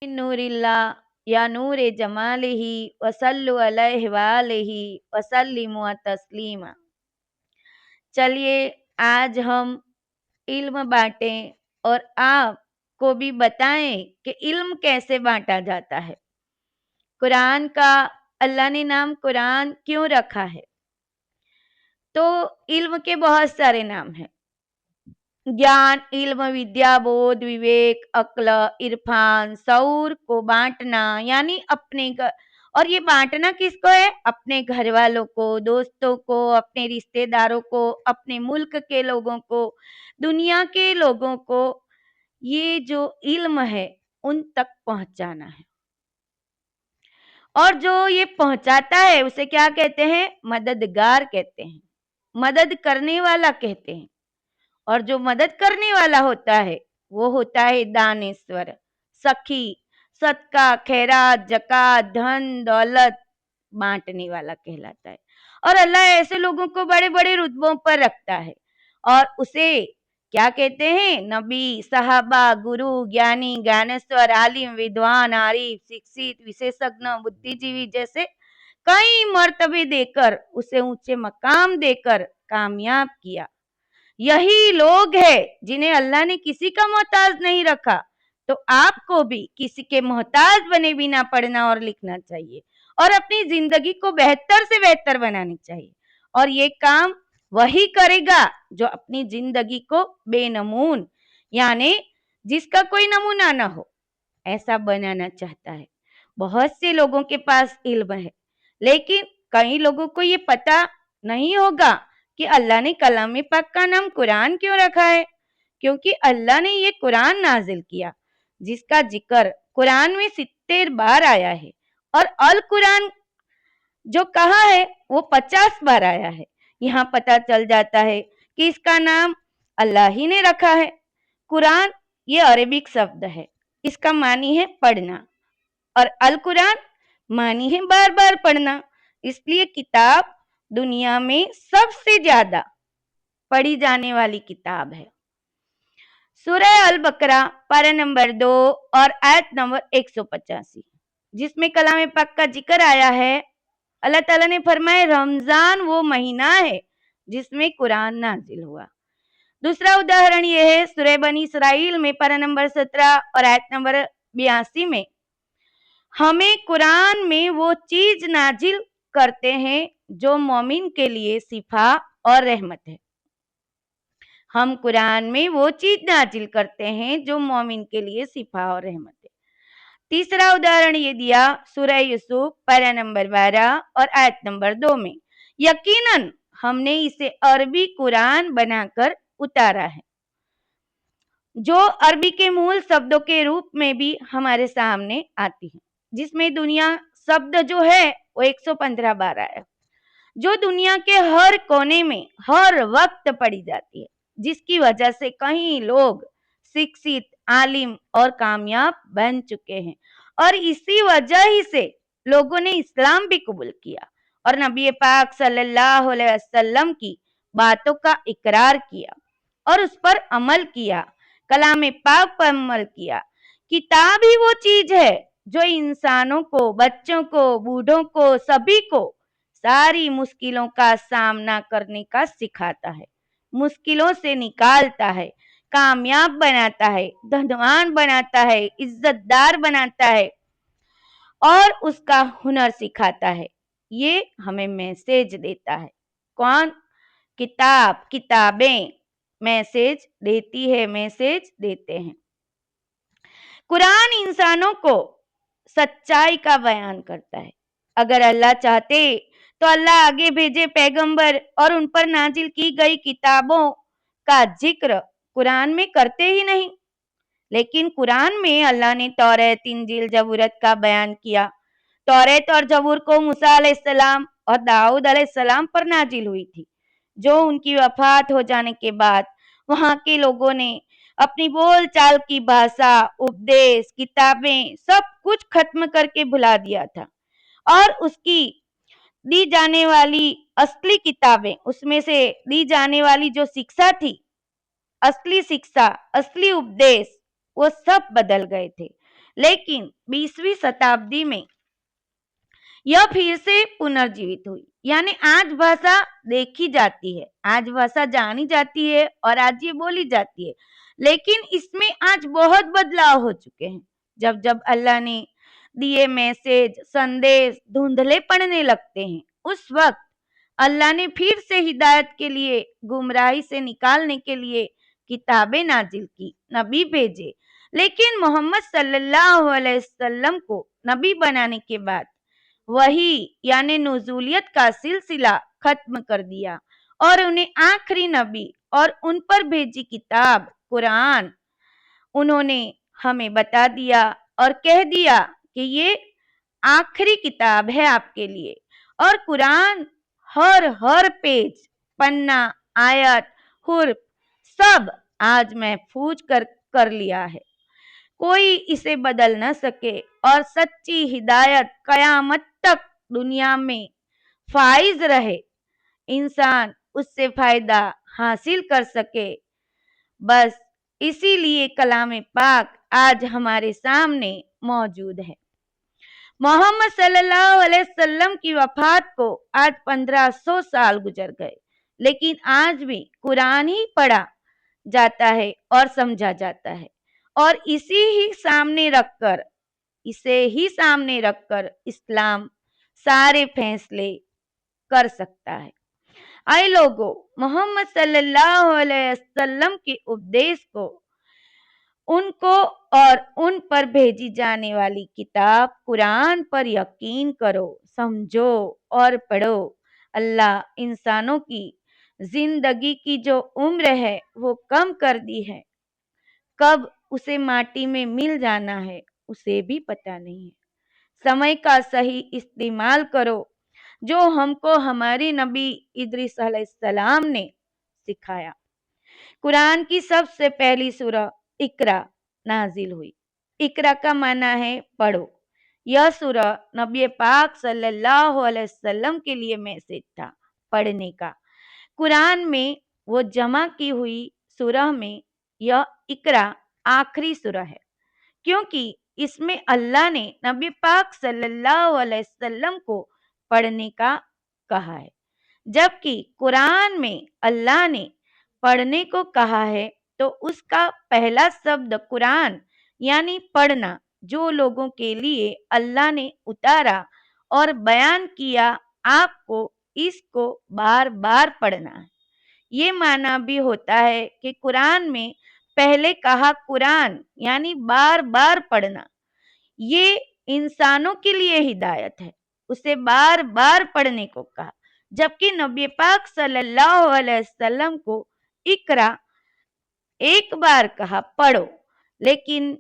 नूरिल्ला या नूर जमालिही वसल्लु अलैहि वालिही वसल्लिमु तस्लीमा। चलिए आज हम इल्म बांटें और आपको भी बताएं कि इल्म कैसे बांटा जाता है। कुरान का अल्लाह ने नाम कुरान क्यों रखा है? तो इल्म के बहुत सारे नाम हैं। ज्ञान, इल्म, विद्या, बोध, विवेक, अक्ल, इरफान, सऊर को बांटना यानी और ये बांटना किसको है? अपने घर वालों को, दोस्तों को, अपने रिश्तेदारों को, अपने मुल्क के लोगों को, दुनिया के लोगों को ये जो इल्म है उन तक पहुंचाना है। और जो ये पहुंचाता है उसे क्या कहते हैं? मददगार कहते हैं, मदद करने वाला कहते हैं। और जो मदद करने वाला होता है वो होता है दानेश्वर, सखी, सदका, खैरात, जकात, धन दौलत बांटने वाला कहलाता है। और अल्लाह ऐसे लोगों को बड़े बड़े रुतबों पर रखता है और उसे क्या कहते हैं? नबी, सहाबा, गुरु, ज्ञानी, ज्ञानेश्वर, आलिम, विद्वान, आरिफ, शिक्षित, विशेषज्ञ, बुद्धिजीवी जैसे कई मर्तबे देकर उसे ऊंचे मकाम देकर कामयाब किया। यही लोग हैं जिन्हें अल्लाह ने किसी का मोहताज नहीं रखा। तो आपको भी किसी के मोहताज बने बिना पढ़ना और लिखना चाहिए और अपनी जिंदगी को बेहतर से बेहतर बनानी चाहिए। और ये काम वही करेगा जो अपनी जिंदगी को बेनमून यानी जिसका कोई नमूना ना हो ऐसा बनाना चाहता है। बहुत से लोगों के पास इल्म है लेकिन कई लोगों को ये पता नहीं होगा कि अल्लाह ने कलाम पाक का नाम कुरान क्यों रखा है। क्योंकि अल्लाह ने ये कुरान नाजिल किया जिसका जिक्र कुरान में 70 बार आया है और अल कुरान जो कहा है वो 50 बार आया है। यहाँ पता चल जाता है कि इसका नाम अल्लाह ही ने रखा है। कुरान ये अरेबिक शब्द है, इसका मानी है पढ़ना और अल कुरान मानी है बार बार पढ़ना। इसलिए किताब दुनिया में सबसे ज्यादा पढ़ी जाने वाली किताब है। सूरह अल बकरा पारा नंबर 2 और आयत नंबर 185 जिसमें कलाम पाक का जिक्र आया है। अल्लाह ताला ने फरमाया रमजान वो महीना है जिसमें कुरान नाजिल हुआ। दूसरा उदाहरण यह है सूरह बनी इसराइल में पारा नंबर 17 और आयत नंबर 82 में हमें कुरान में वो चीज नाजिल करते हैं जो मोमिन के लिए शिफा और रहमत है। हम कुरान में वो चीज नाजिल करते हैं जो मोमिन के लिए शिफा और रहमत है। तीसरा उदाहरण ये दिया सूरह यूसुफ पारा नंबर 12 और आयत नंबर 2 में यकीनन हमने इसे अरबी कुरान बनाकर उतारा है जो अरबी के मूल शब्दों के रूप में भी हमारे सामने आती है, जिसमें दुनिया शब्द जो है वो 115 बार आया, जो दुनिया के हर कोने में हर वक्त पढ़ी जाती है, जिसकी वजह से कई लोग शिक्षित, आलिम और कामयाब बन चुके हैं। और इसी वजह ही से लोगों ने इस्लाम भी कबूल किया और नबी पाक सल्लल्लाहु अलैहि वसल्लम की बातों का इकरार किया और उस पर अमल किया, कलाम पाक पर अमल किया। किताब ही वो चीज है जो इंसानों को, बच्चों को, बूढ़ों को, सभी को सारी मुश्किलों का सामना करने का सिखाता है, मुश्किलों से निकालता है, कामयाब बनाता है, धनवान बनाता है, इज्जतदार बनाता है और उसका हुनर सिखाता है। ये हमें मैसेज देता है। कौन? किताब, किताबें मैसेज देती है, मैसेज देते हैं। कुरान इंसानों को सच्चाई का बयान करता है। अगर अल्लाह चाहते तो अल्लाह आगे भेजे पैगंबर और उन पर नाजिल की गई किताबों का जिक्र कुरान में करते ही नहीं। लेकिन कुरान में अल्लाह ने तौरात, इंजील, जबूरत का बयान किया। तौरात और जबूर को मूसा अलैहिस्सलाम और दाऊद अलैहिस्सलाम पर नाजिल हुई थी, जो उनकी वफात हो जाने के बाद वहां के लोगों ने अपनी बोल चाल की भाषा, उपदेश, किताबें सब कुछ खत्म करके भुला दिया था और उसकी दी जाने वाली असली किताबें, उसमें से दी जाने वाली जो शिक्षा थी, असली शिक्षा, असली उपदेश, वो सब बदल गए थे। लेकिन 20वीं शताब्दी में यह फिर से पुनर्जीवित हुई। यानी आज भाषा देखी जाती है, आज भाषा जानी जाती है और आज ये बोली जाती है, लेकिन इसमें आज बहुत बदलाव हो चुके हैं। जब जब अल्लाह ने दिए मैसेज, संदेश धुंधले पड़ने लगते हैं, उस वक्त अल्लाह ने फिर से हिदायत के लिए, गुमराही से निकालने के लिए किताबें नाजिल की, नबी भेजे। लेकिन मोहम्मद सल्लल्लाहु अलैहि वसल्लम को नबी बनाने के बाद वही यानी नुज़ूलियत का सिलसिला खत्म कर दिया और उन्हें आखिरी नबी और उन पर भेजी किताब कुरान उन्होंने हमें बता दिया और कह दिया कि ये आखिरी किताब है आपके लिए। और कुरान हर पेज, पन्ना, आयत, हुर्फ सब आज महफूज कर लिया है, कोई इसे बदल न सके और सच्ची हिदायत कयामत तक दुनिया में फाइज रहे, इंसान उससे फायदा हासिल कर सके। बस इसीलिए कलाम पाक आज हमारे सामने मौजूद है। मोहम्मद सल्लल्लाहु अलैहि वसल्लम की वफात को आज 1500 साल गुजर गए, लेकिन आज भी कुरान ही पढ़ा जाता है और समझा जाता है और इसे ही सामने रखकर इस्लाम सारे फैसले कर सकता है। आए लोगों, मोहम्मद सल्लल्लाहु अलैहि वसल्लम के उपदेश को, उनको और उन पर भेजी जाने वाली किताब कुरान पर यकीन करो, समझो और पढ़ो। अल्लाह इंसानों की जिंदगी की जो उम्र है वो कम कर दी है, कब उसे माटी में मिल जाना है उसे भी पता नहीं है। समय का सही इस्तेमाल करो, जो हमको हमारे नबी इदरीस अलैहिस्सलाम ने सिखाया। कुरान की सबसे पहली सूरह इकरा नाजिल हुई। इकरा का माना है पढ़ो। यह सूरह नबी पाक सल्लल्लाहु अलैहि वसल्लम के लिए मैसेज था, पढ़ने का। कुरान में वो जमा की हुई सूरह में यह इकरा आखिरी सूरह है, क्योंकि इसमें अल्लाह ने नबी पाक सल्लल्लाहु अलैहि वसल्लम को पढ़ने का कहा है, जबकि कुरान में अल्लाह ने पढ़ने को कहा है तो उसका पहला शब्द कुरान यानी पढ़ना, जो लोगों के लिए अल्लाह ने उतारा और बयान किया, आपको इसको बार बार पढ़ना है। ये माना भी होता है कि कुरान में पहले कहा कुरान यानी बार बार पढ़ना, ये इंसानों के लिए हिदायत है, उसे बार बार पढ़ने को कहा। जबकि नबी पाक सल्लल्लाहु अलैहि वसल्लम को इकरा एक बार कहा पढ़ो। लेकिन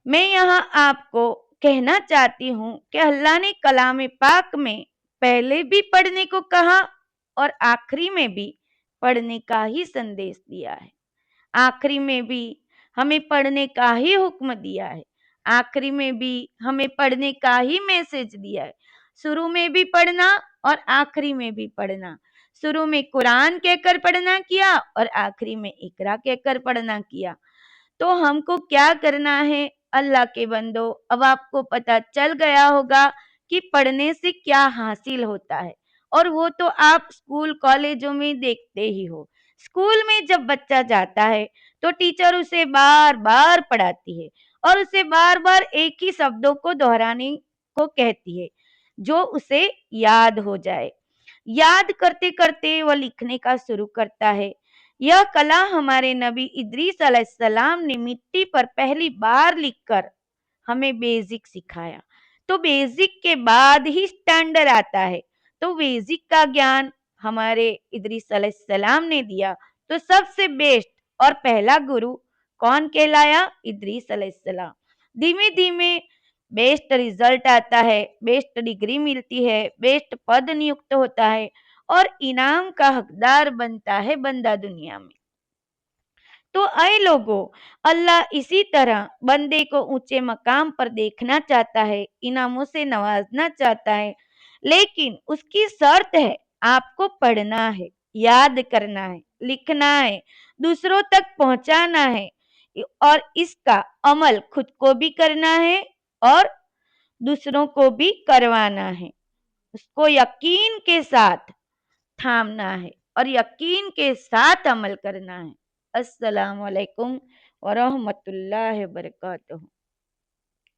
मैं यहाँ आपको कहना चाहती हूँ कि अल्लाह ने कलाम पाक में पहले भी पढ़ने को कहा और आखिरी में भी पढ़ने का ही संदेश दिया है। आखिरी में भी हमें पढ़ने का ही हुक्म दिया है, आखिरी में भी हमें पढ़ने का ही मैसेज दिया है। शुरू में भी पढ़ना और आखिरी में भी पढ़ना। शुरू में कुरान कहकर पढ़ना किया और आखिरी में इकरा कहकर पढ़ना किया। तो हमको क्या करना है अल्लाह के बंदो, अब आपको पता चल गया होगा कि पढ़ने से क्या हासिल होता है, और वो तो आप स्कूल कॉलेजों में देखते ही हो। स्कूल में जब बच्चा जाता है तो टीचर उसे बार बार पढ़ाती है और उसे बार बार एक ही शब्दों को दोहराने को कहती है, जो उसे याद हो जाए। याद करते करते वह लिखने का शुरू करता है। यह कला हमारे नबी इदरीस अलैहिस्सलाम ने मिट्टी पर पहली बार लिखकर हमें बेसिक सिखाया। तो बेसिक के बाद ही स्टैंडर्ड आता है। तो बेसिक का ज्ञान हमारे इदरीस अलैहिस्सलाम ने दिया। तो सबसे बेस्ट और पहला गुरु कौन कहलाया? इदरीस अलैहिस्सलाम। धीमे धीमे बेस्ट रिजल्ट आता है, बेस्ट डिग्री मिलती है, बेस्ट पद नियुक्त होता है और इनाम का हकदार बनता है बंदा दुनिया में। तो ऐ लोगों, अल्लाह इसी तरह बंदे को ऊंचे मकाम पर देखना चाहता है, इनामों से नवाजना चाहता है, लेकिन उसकी शर्त है आपको पढ़ना है, याद करना है, लिखना है, दूसरों तक पहुंचाना है। और इसका अमल खुद को भी करना है और दूसरों को भी करवाना है। उसको यकीन के साथ थामना है और यकीन के साथ अमल करना है। अस्सलाम वालेकुम व रहमतुल्लाहि व बरकातहू।